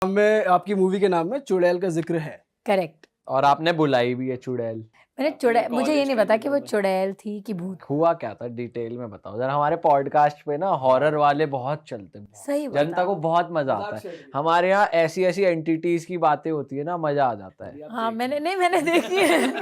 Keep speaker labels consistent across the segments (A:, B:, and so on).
A: में आपकी मूवी के नाम में चुड़ैल का जिक्र है।
B: करेक्ट।
C: और आपने बुलाई भी है चुड़ैल।
B: मैंने चुड़ैल, मुझे ये नहीं पता कि वो चुड़ैल थी कि भूत।
C: हुआ क्या था डिटेल में बताओ जरा। हमारे पॉडकास्ट पे ना हॉरर वाले बहुत चलते हैं,
B: सही
C: जनता को बहुत मजा आता है। हमारे यहाँ ऐसी ऐसी एंटिटीज की बातें होती है ना, मजा आ जाता है।
B: हाँ मैंने देखी है।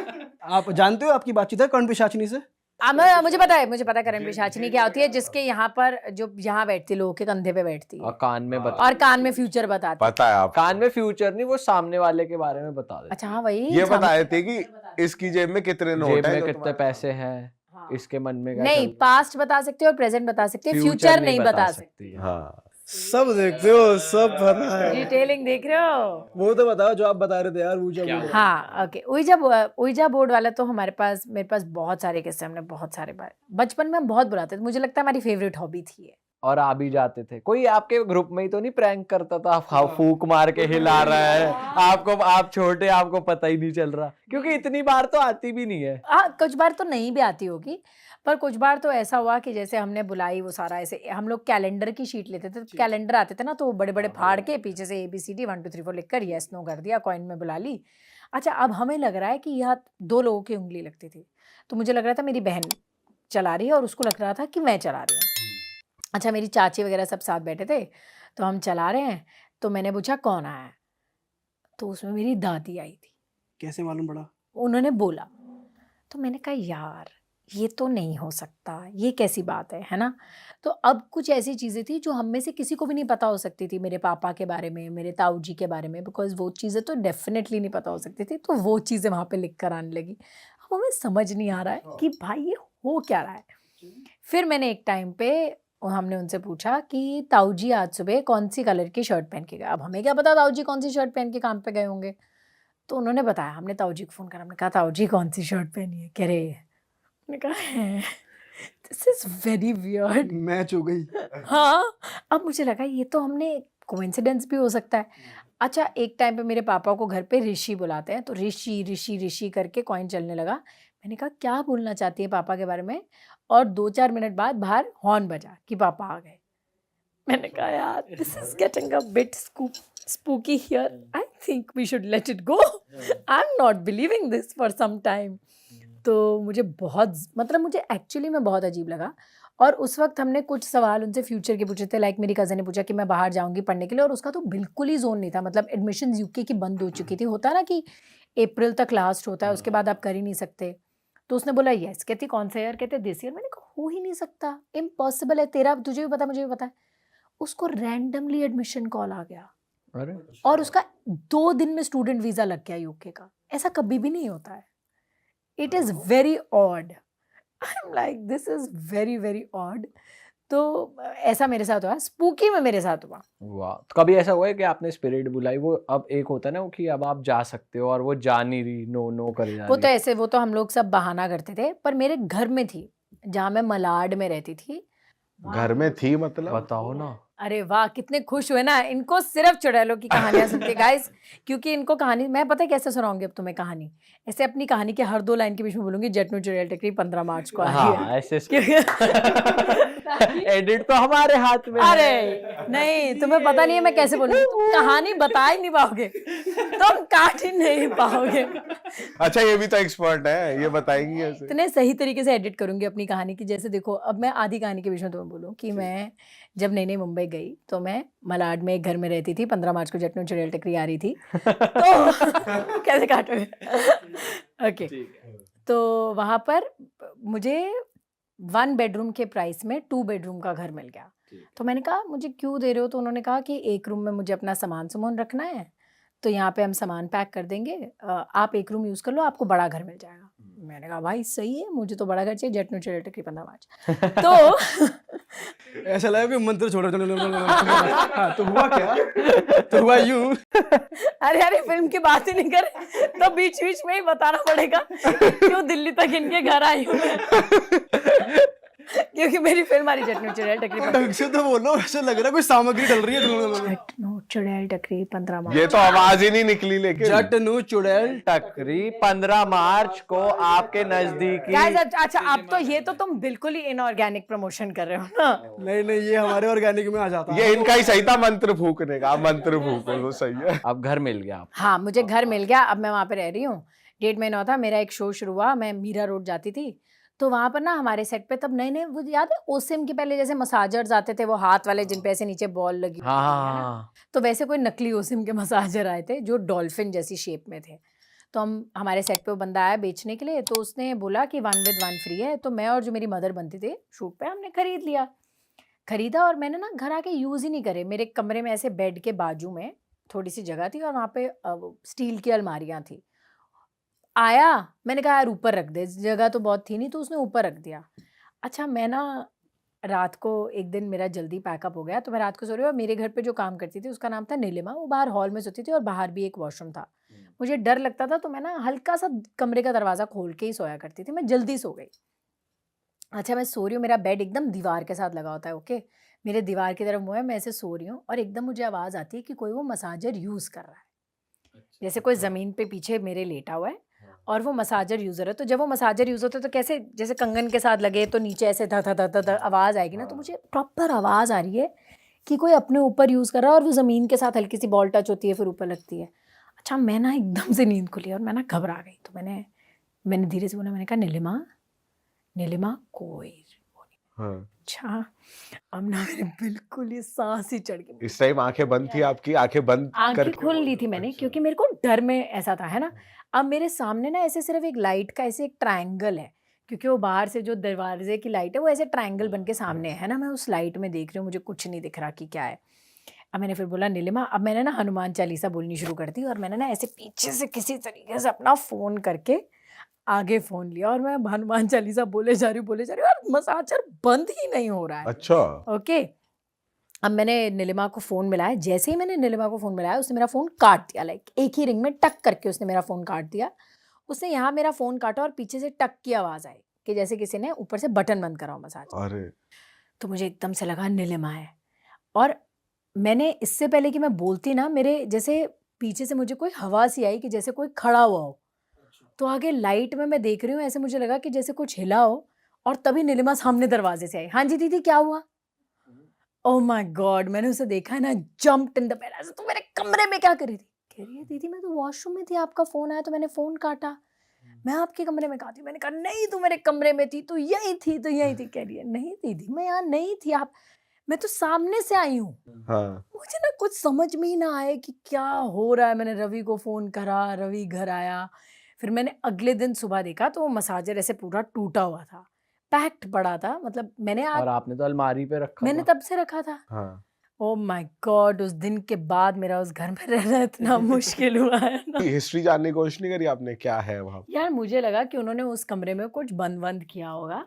A: आप जानते हो आपकी बातचीत है कर्ण पिशाचिनी से?
B: मुझे पता है करण पिशाचिनी क्या होती है, जिसके यहाँ पर जो यहाँ बैठती लोगों के कंधे पे बैठती है
C: और कान में बता,
B: और कान में फ्यूचर बताती है।
D: पता है आप?
C: कान में फ्यूचर नहीं, वो सामने वाले के बारे में बता दे।
B: अच्छा हाँ वही
D: ये बताए थे कि इसकी जेब में कितने नोट
C: जेब
D: हैं,
C: में
D: जो
C: कितने
D: तुम्हारे
C: पैसे हैं, इसके मन में क्या
B: नहीं,
C: चल-
B: पास्ट बता सकते हो और प्रेजेंट बता सकते हो, फ्यूचर नहीं बता सकते।
D: हाँ
A: सब देखते हो, सब पता है।
B: डिटेलिंग देख रहे हो?
A: वो तो बताओ जो आप बता रहे थे यार, वो जब
B: हाँ ओके। उइजा बोर्ड वाला तो मेरे पास बहुत सारे किस्से, हमने बहुत सारे बार बचपन में हम बहुत बुलाते थे, मुझे लगता है हमारी फेवरेट हॉबी थी ये।
C: और आ भी जाते थे। कोई आपके ग्रुप में ही तो नहीं प्रैंक करता था, फूक मार के हिला रहा है आपको, आप छोटे, आपको पता ही नहीं चल रहा, क्योंकि इतनी बार तो आती भी नहीं है।
B: हाँ कुछ बार तो नहीं भी आती होगी, पर कुछ बार तो ऐसा हुआ कि जैसे हमने बुलाई, वो सारा ऐसे हम लोग कैलेंडर की शीट लेते थे, तो कैलेंडर आते थे ना, तो बड़े बड़े फाड़ के पीछे से ABCD 1 2 3 4 लिख कर यस नो कर दिया, कॉइन में बुला ली। अच्छा अब हमें लग रहा है कि यहाँ 2 लोगों की उंगली लगती थी, तो मुझे लग रहा था मेरी बहन चला रही है और उसको लग रहा था कि मैं चला रही हूँ। अच्छा मेरी चाची वगैरह सब साथ बैठे थे, तो हम चला रहे हैं, तो मैंने पूछा कौन आया है, तो उसमें मेरी दादी आई थी।
A: कैसे मालूम पड़ा?
B: उन्होंने बोला, तो मैंने कहा यार ये तो नहीं हो सकता, ये कैसी बात है ना। तो अब कुछ ऐसी चीज़ें थी जो हम में से किसी को भी नहीं पता हो सकती थी, मेरे पापा के बारे में, मेरे ताऊ जी के बारे में, बिकॉज वो चीज़ें तो डेफिनेटली नहीं पता हो सकती थी, तो वो चीज़ें वहाँ पे लिख कर आने लगी। अब हमें समझ नहीं आ रहा है कि भाई ये हो क्या रहा है। फिर मैंने एक टाइम पे हमने उनसे पूछा कि ताऊ जी आज सुबह कौन सी कलर की शर्ट पहन के गए। अब हमें क्या पता ताऊ जी कौन सी शर्ट पहन के काम पे गए होंगे, तो उन्होंने बताया। हमने ताऊ जी को फ़ोन करा, हमने कहा ताऊ जी कौन सी शर्ट पहनी है, कह रहे हैं। मैंने कहा this is very weird.
A: Match हो गई।
B: हाँ अब मुझे लगा ये तो हमने कोइंसिडेंस भी हो सकता है। अच्छा एक टाइम पे मेरे पापा को घर पे ऋषि बुलाते हैं, तो ऋषि ऋषि ऋषि करके कॉइन चलने लगा। मैंने कहा क्या बोलना चाहती है पापा के बारे में, और 2-4 मिनट बाद बाहर हॉर्न बजा कि पापा आ गए। मैंने कहा यार this is getting a bit spooky here, I think we should let it go, I am not believing this for some time. तो मुझे मुझे एक्चुअली में बहुत अजीब लगा। और उस वक्त हमने कुछ सवाल उनसे फ्यूचर के पूछे थे, लाइक मेरी कज़न ने पूछा कि मैं बाहर जाऊंगी पढ़ने के लिए, और उसका तो बिल्कुल ही जोन नहीं था, मतलब एडमिशन UK की बंद हो चुकी थी, होता ना कि अप्रैल तक लास्ट होता है, उसके बाद आप कर ही नहीं सकते। तो उसने बोला यस, कहती कौन सा ईयर, कहते दिस ईयर। मैंने कहा हो ही नहीं सकता, इम्पॉसिबल है, तेरा तुझे भी पता मुझे भी पता है। उसको रैंडमली एडमिशन कॉल आ गया,
C: अरे
B: और उसका 2 दिन में स्टूडेंट वीज़ा लग गया UK का। ऐसा कभी भी नहीं होता है, it is very odd. I am like this is very very odd. तो ऐसा मेरे साथ हुआ, स्पूकी में मेरे साथ हुआ।
C: वाह। तो कभी ऐसा हुआ है कि आपने स्पिरिट बुलाई, वो अब एक होता है ना वो कि अब आप जा सकते हो और वो जा नहीं रही, नो नो कर जा
B: वो
C: रही
B: तो ऐसे, वो तो हम लोग सब बहाना करते थे, पर मेरे घर में थी, जहाँ मैं मलाड में रहती थी।
D: घर में थी मतलब?
C: बताओ ना।
B: अरे वाह कितने खुश हुए ना, इनको सिर्फ चुड़ैलों की कहानियां सुन के गाइस, क्योंकि इनको कहानी मैं पता है कैसे सुनाऊंगी अब तुम्हें कहानी, ऐसे अपनी कहानी के हर 2 लाइन के बीच में बोलूंगी जटनू चुड़ैल टकरी 15 मार्च को आ रही है।
C: हाँ ऐसे एडिट तो हमारे हाथ में है।
B: अरे नहीं तुम्हें पता नहीं है मैं कैसे बोलूंगी, तुम कहानी बता ही नहीं पाओगे, तुम काट ही नहीं पाओगे।
D: अच्छा ये भी तो एक्सपर्ट है, ये बताएंगी ऐसे।
B: इतने सही तरीके से एडिट करूंगी अपनी कहानी की, जैसे देखो अब मैं आधी कहानी के बीच में तुम्हें बोलूं कि मैं जब नई नई मुंबई गई, तो मैं मलाड में एक घर में रहती थी, 15 मार्च को जटनू चुड़ैल टकरी आ रही थी। तो कैसे काटोगे? ओके, तो वहां पर मुझे 1 बेडरूम के प्राइस में 2 बेडरूम का घर मिल गया। तो मैंने कहा मुझे क्यों दे रहे हो, तो उन्होंने कहा कि एक रूम में मुझे अपना सामान रखना है, तो यहाँ पे हम सामान पैक कर देंगे, आप एक रूम यूज़ कर लो, आपको बड़ा घर मिल जाएगा। मैंने कहा भाई सही है, मुझे तो बड़ा घर चाहिए, जटनू चुड़ैल टकरी 15 मार्च। तो
A: ऐसा लगा कि मंत्र छोड़ हाँ, तो हुआ क्या? तो हुआ यूं।
B: अरे फिल्म की बात ही नहीं करे तो बीच बीच में ही बताना पड़ेगा क्यों दिल्ली तक इनके घर आई हूँ मैं। क्योंकि मेरी फिल्म आ रही चटनी चुड़ैल टकरी
A: ढंग से तो बोलो, ऐसा लग रहा है कोई सामग्री डल रही है।
B: चटनी चुड़ैल टकरी 15 मार्च।
D: ये तो आवाज ही नहीं निकली लेकिन।
A: चटनू चुड़ैल
C: टकरी 15 मार्च को आपके नजदीकी।
B: Guys, अच्छा अब तो ये तो तुम बिल्कुल ही इनऑर्गेनिक प्रमोशन कर रहे हो ना।
A: नहीं ये हमारे ऑर्गेनिक में आ जाता है।
D: ये इनका ही सही था मंत्र फूकने का, आप मंत्र फूको वो सही है।
C: अब घर मिल गया आप।
B: हाँ, मुझे घर मिल गया, अब मैं वहाँ पे रह रही हूँ। 1.5 महीना था, मेरा एक शो शुरू हुआ, मैं मीरा रोड जाती थी, तो वहाँ पर ना हमारे सेट पे तब नए-नए वो याद है ओसिम के पहले जैसे मसाजर्स आते थे, वो हाथ वाले जिन पे ऐसे नीचे बॉल लगी
C: हाँ
B: होती है ना,
C: हाँ
B: तो वैसे कोई नकली ओसिम के मसाजर आए थे जो डॉल्फिन जैसी शेप में थे। तो हमारे सेट पे वो बंदा आया बेचने के लिए, तो उसने बोला कि 1 विद 1 फ्री है, तो मैं और जो मेरी मदर बनती थी शूट पे, हमने खरीद लिया। खरीदा और मैंने ना घर आके यूज़ ही नहीं करे। मेरे कमरे में ऐसे बेड के बाजू में थोड़ी-सी जगह थी और वहाँ पे स्टील की अलमारियाँ थी। आया, मैंने कहा यार ऊपर रख दे, जगह तो बहुत थी नहीं, तो उसने ऊपर रख दिया। अच्छा मैं ना रात को एक दिन मेरा जल्दी पैकअप हो गया, तो मैं रात को सो रही हूँ और मेरे घर पे जो काम करती थी उसका नाम था नीलिमा, वो बाहर हॉल में सोती थी और बाहर भी एक वॉशरूम था। मुझे डर लगता था तो मैं ना हल्का-सा कमरे का दरवाज़ा खोल के ही सोया करती थी, मैं जल्दी सो गई। अच्छा मैं सो रही हूँ, मेरा बेड एकदम दीवार के साथ लगा होता है, ओके? मेरे दीवार की तरफ मुँह है, मैं ऐसे सो रही हूँ और एकदम मुझे आवाज़ आती है कि कोई वो मसाजर यूज़ कर रहा है। जैसे कोई ज़मीन पे पीछे मेरे लेटा हुआ है और वो मसाजर यूज़र है, तो जब वो मसाजर यूज़ होता है तो कैसे जैसे कंगन के साथ लगे तो नीचे ऐसे ध ध ध ध ध आवाज़ आएगी ना, तो मुझे प्रॉपर आवाज़ आ रही है कि कोई अपने ऊपर यूज़ कर रहा है और वो ज़मीन के साथ हल्की सी बॉल टच होती है फिर ऊपर लगती है। अच्छा मैं ना एकदम से नींद खुली और मैं ना घबरा गई, तो मैंने धीरे से बोला, मैंने कहा नीलिमा कोई वो नहीं।
D: हाँ।
B: अच्छा अब ना मेरे बिल्कुल ही सांस ही चढ़ गई।
D: इस टाइम आंखें बंद थी आपकी, आंखें बंद
B: आंखें
D: करके
B: खोल ली
D: बोलो।
B: थी मैंने,
D: अच्छा।
B: क्योंकि मेरे को डर में ऐसा था, है ना। अब मेरे सामने ना ऐसे सिर्फ एक लाइट का ऐसे एक ट्रायंगल है, क्योंकि वो बाहर से जो दरवाजे की लाइट है वो ऐसे ट्रायंगल बन के सामने है ना, मैं उस लाइट में देख रही हूँ, मुझे कुछ नहीं दिख रहा कि क्या है। अब मैंने फिर बोला नीलिमा, अब मैंने ना हनुमान चालीसा बोलनी शुरू कर दी और मैंने ना ऐसे पीछे से किसी तरीके से अपना फ़ोन करके आगे फ़ोन लिया और मैं हनुमान चालीसा बोले जा रही हूँ और मसाजर बंद ही नहीं हो रहा है।
D: अच्छा।
B: ओके, अब मैंने नीलिमा को फ़ोन मिलाया, जैसे ही मैंने नीलिमा को फ़ोन मिलाया उसने मेरा फ़ोन काट दिया, लाइक एक ही रिंग में टक करके उसने मेरा फ़ोन काट दिया। उसने यहाँ मेरा फ़ोन काटा और पीछे से टक की आवाज़ आई कि जैसे किसी ने ऊपर से बटन बंद करा हो मसाज।
D: अरे
B: तो मुझे एकदम से लगा नीलिमा है, और मैंने इससे पहले कि मैं बोलती ना, मेरे जैसे पीछे से मुझे कोई हवा सी आई कि जैसे कोई खड़ा हुआ हो, तो आगे लाइट में मैं देख रही हूँ, ऐसे मुझे लगा कि जैसे कुछ हिला हो और तभी नीलिमा सामने दरवाजे से आई। हाँ जी दीदी क्या हुआ? ओह माय गॉड, मैंने उसे देखा है ना, जंप्ड इन द बेड। ऐसे तुम मेरे कमरे में क्या कर रही थी? कह रही है दीदी मैं तो वॉशरूम में थी, आपका फ़ोन आया तो मैंने फ़ोन काटा, मैं आपके कमरे में कहाँ थी? मैंने कहा नहीं तू मेरे कमरे में थी, तू यहीं थी, तो यहीं थी। कह रही है नहीं दीदी मैं यहाँ नहीं थी, आप मैं तो सामने से आई हूँ।
D: हाँ।
B: मुझे ना कुछ समझ में ही ना आए कि क्या हो रहा है। मैंने रवि को फ़ोन करा, रवि घर आया, फिर मैंने अगले दिन सुबह देखा तो वो मसाजर ऐसे पूरा टूटा हुआ था, पैक्ड पड़ा था, मतलब
C: और आपने तो अलमारी पे रखा
B: मैंने
C: था।
B: तब से रखा था।
D: हाँ।
B: ओह माय गॉड, उस दिन के बाद मेरा उस घर में रहना इतना मुश्किल हुआ है ना।
D: हिस्ट्री जानने की कोशिश नहीं करी आपने, क्या है वहाँ?
B: यार मुझे लगा कि उन्होंने उस कमरे में कुछ बंद किया होगा।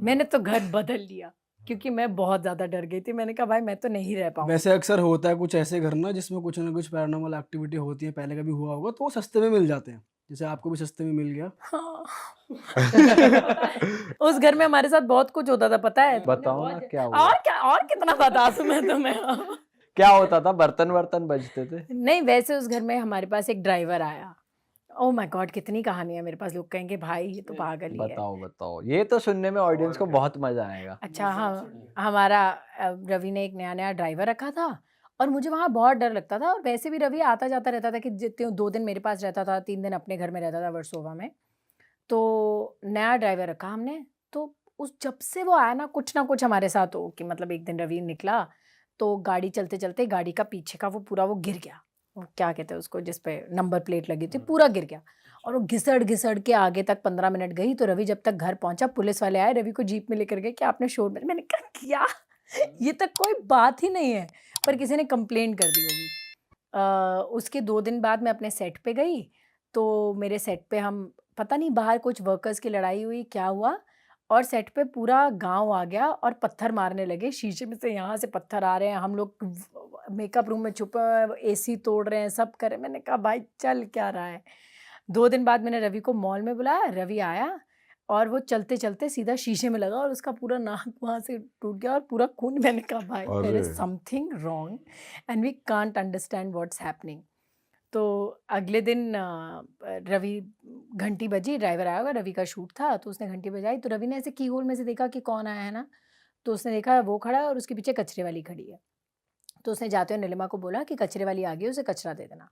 B: मैंने तो घर बदल लिया क्योंकि मैं बहुत ज़्यादा डर गई थी। मैंने कहा भाई मैं तो नहीं रह पाऊँगी।
A: वैसे अक्सर होता है कुछ ऐसे घर ना जिसमें कुछ ना कुछ पैरानॉर्मल एक्टिविटी होती है, पहले कभी हुआ होगा तो वो सस्ते में मिल जाते हैं, जैसे आपको भी सस्ते में मिल गया।
B: हाँ। उस घर में हमारे साथ बहुत कुछ होता था, पता है?
C: बताओ ना क्या हुआ?
B: और क्या, और कितना बता दूं मैं तुम्हें?
C: क्या होता था? बर्तन बजते थे?
B: नहीं, वैसे उस घर में हमारे पास एक ड्राइवर आया। ओह माय गॉड, कितनी कहानियां मेरे पास। लोग कहेंगे भाई ये तो पागल ही है।
C: बताओ, ये तो सुनने में ऑडियंस को बहुत मजा आएगा।
B: अच्छा हमारा रवि ने एक नया ड्राइवर रखा था और मुझे वहाँ बहुत डर लगता था, और वैसे भी रवि आता जाता रहता था कि जितने 2 दिन मेरे पास रहता था, 3 दिन अपने घर में रहता था वर्सोवा में। तो नया ड्राइवर रखा हमने, तो उस जब से वो आया ना कुछ हमारे साथ हो कि मतलब एक दिन रवि निकला तो गाड़ी चलते गाड़ी का पीछे का वो पूरा वो गिर गया, वो क्या कहते हैं उसको जिस पे नंबर प्लेट लगी थी, पूरा गिर गया और वो घिसड़ के आगे तक 15 मिनट गई। तो रवि जब तक घर पहुंचा पुलिस वाले आए, रवि को जीप में लेकर गए कि आपने शोर में। मैंने कहा क्या, ये तक कोई बात ही नहीं है, पर किसी ने कंप्लेंट कर दी होगी। उसके 2 दिन बाद मैं अपने सेट पे गई, तो मेरे सेट पे हम पता नहीं बाहर कुछ वर्कर्स की लड़ाई हुई, क्या हुआ, और सेट पे पूरा गांव आ गया और पत्थर मारने लगे। शीशे में से यहाँ से पत्थर आ रहे हैं, हम लोग मेकअप रूम में छुपे हुए हैं, एसी तोड़ रहे हैं, सब कर रहे हैं। मैंने कहा भाई चल क्या रहा है। 2 दिन बाद मैंने रवि को मॉल में बुलाया, रवि आया और वो चलते-चलते सीधा शीशे में लगा और उसका पूरा नाक वहाँ से टूट गया और पूरा खून। मैंने कहा भाई देयर इज़
D: अरे!
B: Something wrong and we can't understand what's happening. तो अगले दिन रवि घंटी बजी, ड्राइवर आया होगा, रवि का शूट था तो उसने घंटी बजाई तो रवि ने ऐसे की होल में से देखा कि कौन आया है ना, तो उसने देखा वो खड़ा है और उसके पीछे कचरे वाली खड़ी है। तो उसने जाते हुए नीलिमा को बोला कि कचरे वाली आ गई है, उसे कचरा दे देना।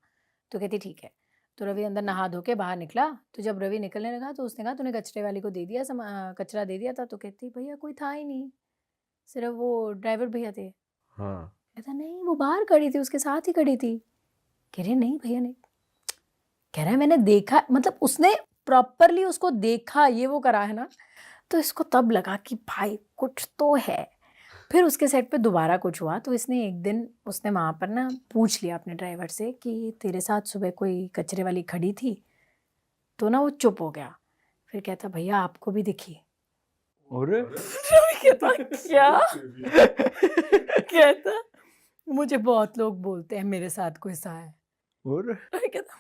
B: तो कहती ठीक है। तो रवि अंदर नहा धो के बाहर निकला, तो जब रवि निकलने लगा तो उसने कहा तूने कचरे वाली को दे दिया कचरा दे दिया था? तो कहती भैया कोई था ही नहीं, सिर्फ वो ड्राइवर भैया थे।
D: हाँ।
B: कहता नहीं वो बाहर खड़ी थी, उसके साथ ही खड़ी थी। कह रहे नहीं भैया नहीं। कह रहा है मैंने देखा, मतलब उसने प्रॉपरली उसको देखा, ये वो करा है ना। तो इसको तब लगा कि भाई कुछ तो है। फिर उसके सेट पे दोबारा कुछ हुआ तो इसने एक दिन उसने वहाँ पर ना पूछ लिया अपने ड्राइवर से कि तेरे साथ सुबह कोई कचरे वाली खड़ी थी? तो ना वो चुप हो गया। फिर कहता भैया आपको भी दिखी?
C: और
B: कहता क्या? कहता मुझे बहुत लोग बोलते हैं मेरे साथ कोई सा है।
C: और
B: कहता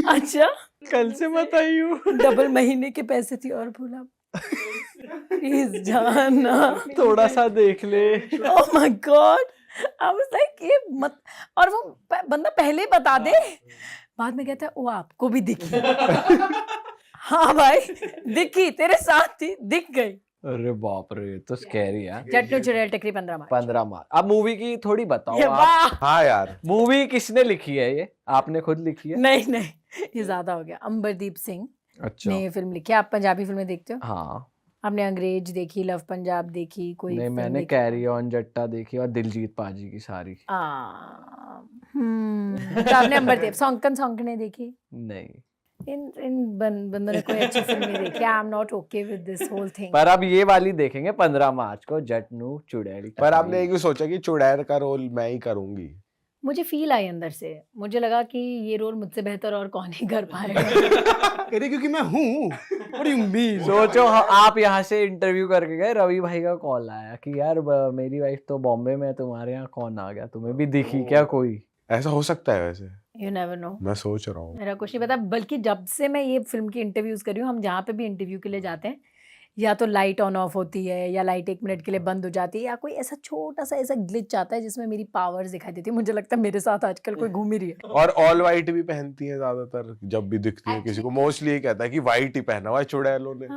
B: अच्छा
C: कल से बताइयो।
B: डबल महीने के पैसे थी और बोला प्लीज जाना।
C: थोड़ा सा देख ले।
B: Oh my God, I was like ये मत। और वो बंदा पहले ही बता दे, बाद में कहता है वो आपको भी दिखी? हाँ भाई दिखी, तेरे साथ थी, दिख गई।
C: अरे बाप रे, तो स्कैरी है।
B: जट्टू चुड़ैल टकरी 15 मार्च।
C: 15 मार्च। अब मूवी की थोड़ी बताओ
B: ये
C: आप।
B: वाह।
D: हाँ यार,
C: मूवी किसने लिखी है ये? आपने खुद लिखी है?
B: नहीं नहीं, ये ज्यादा हो गया। अंबरदीप सिंह
C: अच्छा।
B: ने ये फिल्म लिखी है। आप पंजाबी फिल्में देखते हो?
C: हाँ।
B: आपने अंग्रेज देखी, लव पंजाब देखी, कोई
C: नहीं,
B: फिल्म
C: मैंने
B: देखी?
C: कैरी ऑन जट्टा देखी और दिलजीत पाजी की सारी।
B: तो आपने अंबरदीप सौंकने देखी?
C: नहीं।
B: इन बंदों ने कोई अच्छी फिल्म नहीं देखी। I am not okay with this whole thing.
C: पर अब ये वाली देखेंगे 15 मार्च को, जट्टू चुड़ैल
D: पर
C: टकरी।
D: आपने एक भी सोचा कि चुड़ैल का रोल मैं ही करूंगी?
B: मुझे फील आई अंदर से, मुझे लगा कि ये रोल मुझसे बेहतर और कौन ही कर पाएगा।
A: अरे क्योंकि मैं हूँ। What do you mean?
C: सोचो आप यहाँ से इंटरव्यू करके गए, रवि भाई का कॉल आया कि यार मेरी वाइफ तो बॉम्बे में है, तुम्हारे यहाँ कौन आ गया, तुम्हें भी दिखी क्या कोई?
D: ऐसा हो सकता है वैसे?
B: You never know.
D: मैं सोच रहा हूँ।
B: मेरा कुछ नहीं पता, बल्कि जब से मैं ये फिल्म की इंटरव्यूज कर रही हूँ, हम जहाँ पे भी इंटरव्यू के लिए जाते हैं, या तो लाइट ऑन ऑफ होती है या लाइट 1 मिनट के लिए बंद हो जाती है, या कोई ऐसा छोटा सा ऐसा ग्लिच आता है जिसमें मेरी पावर्स दिखाई देती है। मुझे लगता है मेरे साथ आजकल कोई घूम ही रही है।
D: और ऑल वाइट भी पहनती है ज्यादातर, जब भी दिखती है किसी को मोस्टली ये कहता है कि वाइट ही पहना हुआ है चुड़ैलों ने।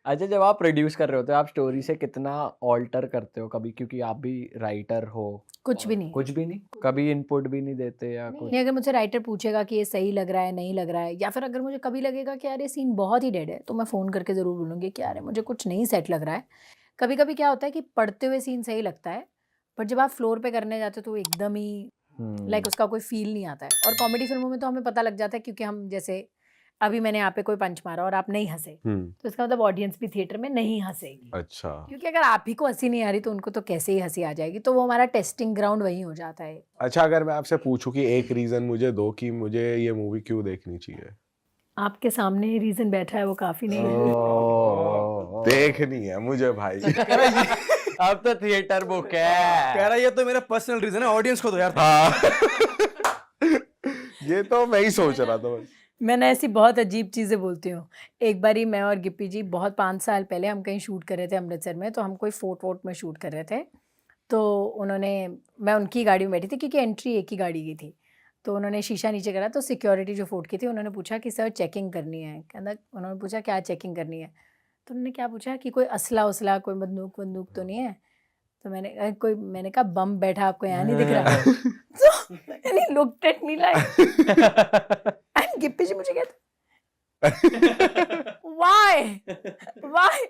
C: अच्छा, जब आप प्रोड्यूस कर रहे होते हो, आप स्टोरी से कितना ऑल्टर करते हो कभी? क्योंकि आप भी राइटर हो।
B: कुछ भी नहीं।
C: कुछ भी नहीं? कभी इनपुट भी नहीं देते या कुछ?
B: नहीं, अगर मुझे राइटर पूछेगा कि ये सही लग रहा है, नहीं लग रहा है, या फिर अगर मुझे कभी लगेगा कि यार ये सीन बहुत ही डेड है, तो मैं फ़ोन करके ज़रूर बोलूँगी कि यार मुझे कुछ नहीं सेट लग रहा है। कभी कभी क्या होता है कि पढ़ते हुए सीन सही लगता है, पर जब आप फ्लोर पे करने जाते हो तो वो एकदम ही लाइक उसका कोई फील नहीं आता है। और कॉमेडी फिल्मों में तो हमें पता लग जाता है, क्योंकि हम जैसे अभी मैंने यहाँ पे कोई पंच मारा और आप नहीं हंसे, तो इसका मतलब ऑडियंस भी थिएटर में नहीं हंसेगी।
D: अच्छा।
B: क्योंकि अगर आप ही को हंसी नहीं आ रही तो उनको तो कैसे ही हंसी आ जाएगी। तो वो हमारा टेस्टिंग ग्राउंड वही हो जाता है।
D: अच्छा, अगर मैं आपसे पूछूं कि एक रीजन मुझे दो कि मुझे ये मूवी क्यों देखनी चाहिए?
B: आपके सामने ही रीजन बैठा है, वो काफी नहीं है।
D: देखनी है मुझे भाई।
C: अब तो थिएटर बुक
A: कह
C: है।
A: रहा है ये तो मेरा पर्सनल रीजन है, ऑडियंस को दो यार।
D: हाँ। ये तो मैं ही सोच रहा था बस।
B: मैंने ऐसी बहुत अजीब चीज़ें बोलती हूँ। एक बारी मैं और गिप्पी जी बहुत 5 साल पहले हम कहीं शूट कर रहे थे अमृतसर में, तो हम कोई फोर्ट वोर्ट में शूट कर रहे थे। तो मैं उनकी गाड़ी में बैठी थी, क्योंकि एंट्री एक ही गाड़ी की थी। तो उन्होंने शीशा नीचे करा, तो सिक्योरिटी जो फोर्ट की थी उन्होंने पूछा कि सर चेकिंग करनी है। कहना, उन्होंने पूछा क्या चेकिंग करनी है? तो उन्होंने क्या पूछा कि कोई असला उसला, कोई बंदूक वंदूक तो नहीं है? तो मैंने कहा बम बैठा आपको यहाँ नहीं दिख रहा? तो looked at me like, and Gippy ji मुझे कहते व्हाई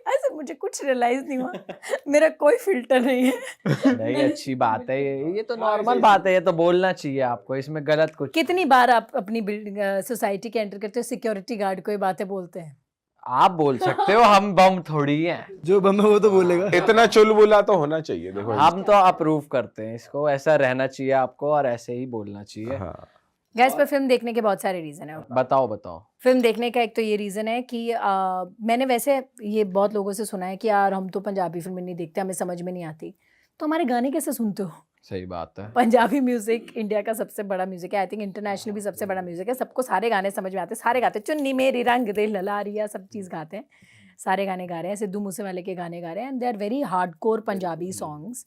B: ऐसे, मुझे कुछ रियलाइज नहीं हुआ। मेरा कोई फिल्टर नहीं है।
C: नहीं, अच्छी बात है ये तो नॉर्मल बात है, ये तो बोलना चाहिए आपको, इसमें गलत कुछ।
B: कितनी बार आप अपनी बिल्डिंग सोसाइटी के एंटर करते हो, सिक्योरिटी गार्ड को ये बातें बोलते हैं?
C: आप बोल सकते हो, हम बम थोड़ी हैं।
A: जो बम है वो तो बोलेगा।
D: इतना चुलबुला तो होना चाहिए। देखो
C: हम तो अप्रूव करते हैं इसको, ऐसा रहना चाहिए आपको और ऐसे ही बोलना चाहिए।
D: हाँ।
B: गैस पर फिल्म देखने के बहुत सारे रीज़न है।
C: बताओ।
B: फिल्म देखने का एक तो ये रीज़न है कि मैंने वैसे ये बहुत लोगों से सुना है कि यार हम तो पंजाबी फिल्में नहीं देखते, हमें समझ में नहीं आती। तो हमारे गाने कैसे सुनते हो?
C: सही बात है।
B: पंजाबी म्यूजिक इंडिया का सबसे बड़ा म्यूजिक है, आई थिंक इंटरनेशनल भी सबसे बड़ा म्यूजिक है, सबको सारे गाने समझ में आते हैं, सारे गाते हैं, चुन्नी मेरी रंग दे ललारिया सब चीज़ गाते हैं, सारे गाने गा रहे हैं, सिद्धू मूसेवाले के गाने गा रहे हैं, and they are very hardcore Punjabi songs.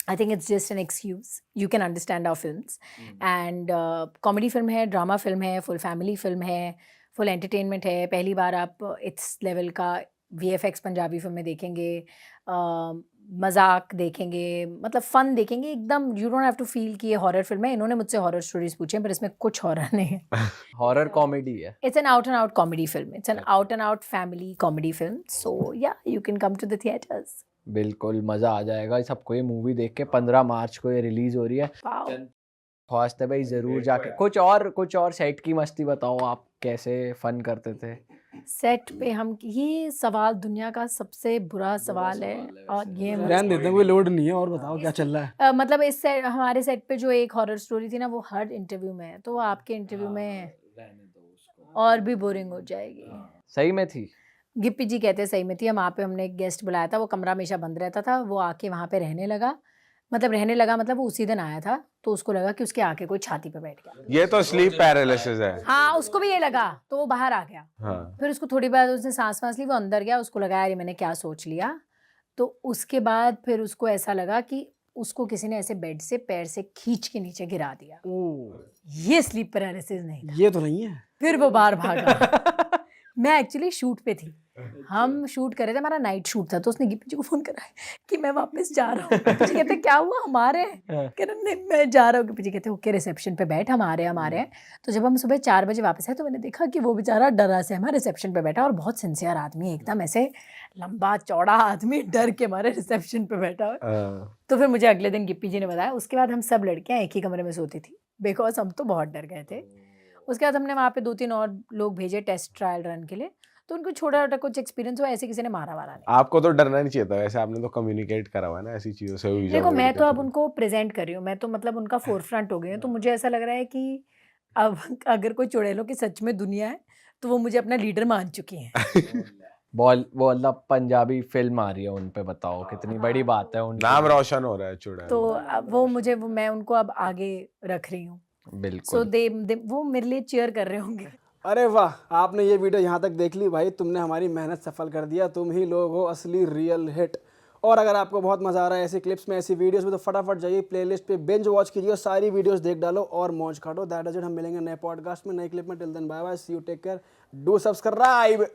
B: I think it's just an excuse, you can understand our films, and comedy film है, ड्रामा फिल्म है, फुल फैमिली फिल्म है, फुल एंटरटेनमेंट है। पहली बार आप इस लेवल का VFX पंजाबी फिल्म में देखेंगे, मजाक देखेंगे, मतलब फन देखेंगे एकदम। You don't have to feel कि ये हॉरर फिल्म है। इन्होंने मुझसे हॉरर स्टोरीज पूछे हैं, पर इसमें कुछ हॉरर नहीं है।
C: हॉरर कॉमेडी है।
B: It's an out and out comedy film, it's an out and out family comedy film, so yeah you can come to the theatres.
C: बिल्कुल मजा आ जाएगा सबको ये मूवी देख के। 15 मार्च को ये रिलीज हो रही है।
B: वाओ।
C: ख्वास्त है भाई जरूर जाके। कुछ और सेट की मस्ती बताओ, आप कैसे फन करते थे
B: सेट पे? हम ये सवाल दुनिया का सबसे बुरा सवाल है, और ये
A: रहने देते हैं, कोई लोड नहीं है। और बताओ क्या चल रहा है?
B: मतलब इस सेट, हमारे सेट पे जो एक हॉरर स्टोरी थी ना, वो हर इंटरव्यू में है, तो वो आपके इंटरव्यू में और भी बोरिंग हो जाएगी।
C: सही में थी?
B: गिप्पी जी कहते सही में थी। हम वहाँ पे हमने एक गेस्ट बुलाया था, वो कमरा हमेशा बंद रहता था, वो आके वहाँ पे रहने लगा, मतलब वो उसी दिन आया था, तो उसको लगा कि उसके आके कोई छाती पे बैठ गया।
D: ये तो स्लीप पैरालिसिस है।
B: हाँ, उसको भी ये लगा, तो वो बाहर आ गया।
D: हाँ।
B: फिर उसको थोड़ी बार उसने सांस वांस ली, वो अंदर गया, उसको लगा यार ये मैंने क्या सोच लिया। तो उसके बाद फिर उसको ऐसा लगा कि उसको किसी ने ऐसे बेड से पैर से खींच के नीचे गिरा दिया। ये स्लीप पैरालिसिस नहीं था।
A: ये तो नहीं है।
B: फिर वो बाहर भागा। मैं एक्चुअली शूट पे थी, हम शूट कर रहे थे, हमारा नाइट शूट था, तो उसने गिप्पी जी को फोन करा कि मैं वापस जा रहा हूँ। गिप्पी जी कहते क्या हुआ, हमारे कह रहे नहीं मैं जा रहा हूँ। गिप्पी जी कहते ओके रिसेप्शन पे बैठ, हमारे हैं। तो जब हम सुबह 4 बजे वापस आए, तो मैंने देखा कि वो बेचारा डरा से हमारे रिसेप्शन पे बैठा, और बहुत सिंसियर आदमी, एकदम ऐसे लंबा चौड़ा आदमी, डर के हमारे रिसेप्शन पे बैठा हुआ। तो फिर मुझे अगले दिन गिप्पी जी ने बताया, उसके बाद हम सब लड़कियाँ एक ही कमरे में सोती थी, बिकॉज हम तो बहुत डर गए थे। उसके बाद हमने वहाँ पे 2-3 और लोग भेजे टेस्ट ट्रायल रन के लिए, तो उनको छोटा छोटा कुछ एक्सपीरियंस हुआ, ऐसे किसी ने मारा वारा नहीं।
D: आपको तो डरना नहीं चाहिए था वैसे, आपने तो कम्युनिकेट करा हुआ है ना ऐसी चीजों से।
B: देखो मैं तो अब उनको प्रेजेंट कर रही हूँ, मैं तो मतलब उनका फोरफ्रंट हो गई हूँ, तो मुझे ऐसा लग रहा है कि अब अगर कोई चुड़ैलों की सच में दुनिया है, तो वो मुझे अपना लीडर मान चुकी हैं।
C: वो मतलब पंजाबी फिल्म आ रही है, उन पे बताओ, कितनी बड़ी बात है। उन
D: नाम रोशन हो रहा है चुड़ैल।
B: तो अब मैं उनको अब आगे रख रही हूँ, सो
C: बिल्कुल।
B: वो मेरे लिए चीयर कर रहे होंगे।
A: अरे वाह, आपने ये वीडियो यहाँ तक देख ली भाई, तुमने हमारी मेहनत सफल कर दिया। तुम ही लोग हो असली रियल हिट। और अगर आपको बहुत मजा आ रहा है ऐसी क्लिप्स में, ऐसी वीडियोस में, तो फटाफट जाइए प्लेलिस्ट पे, बिंज वॉच कीजिए और सारी वीडियोस देख डालो और मौज काटो। That is it. हम मिलेंगे नए पॉडकास्ट में, नए क्लिप में। Till then bye bye, see you, take care, do subscribe.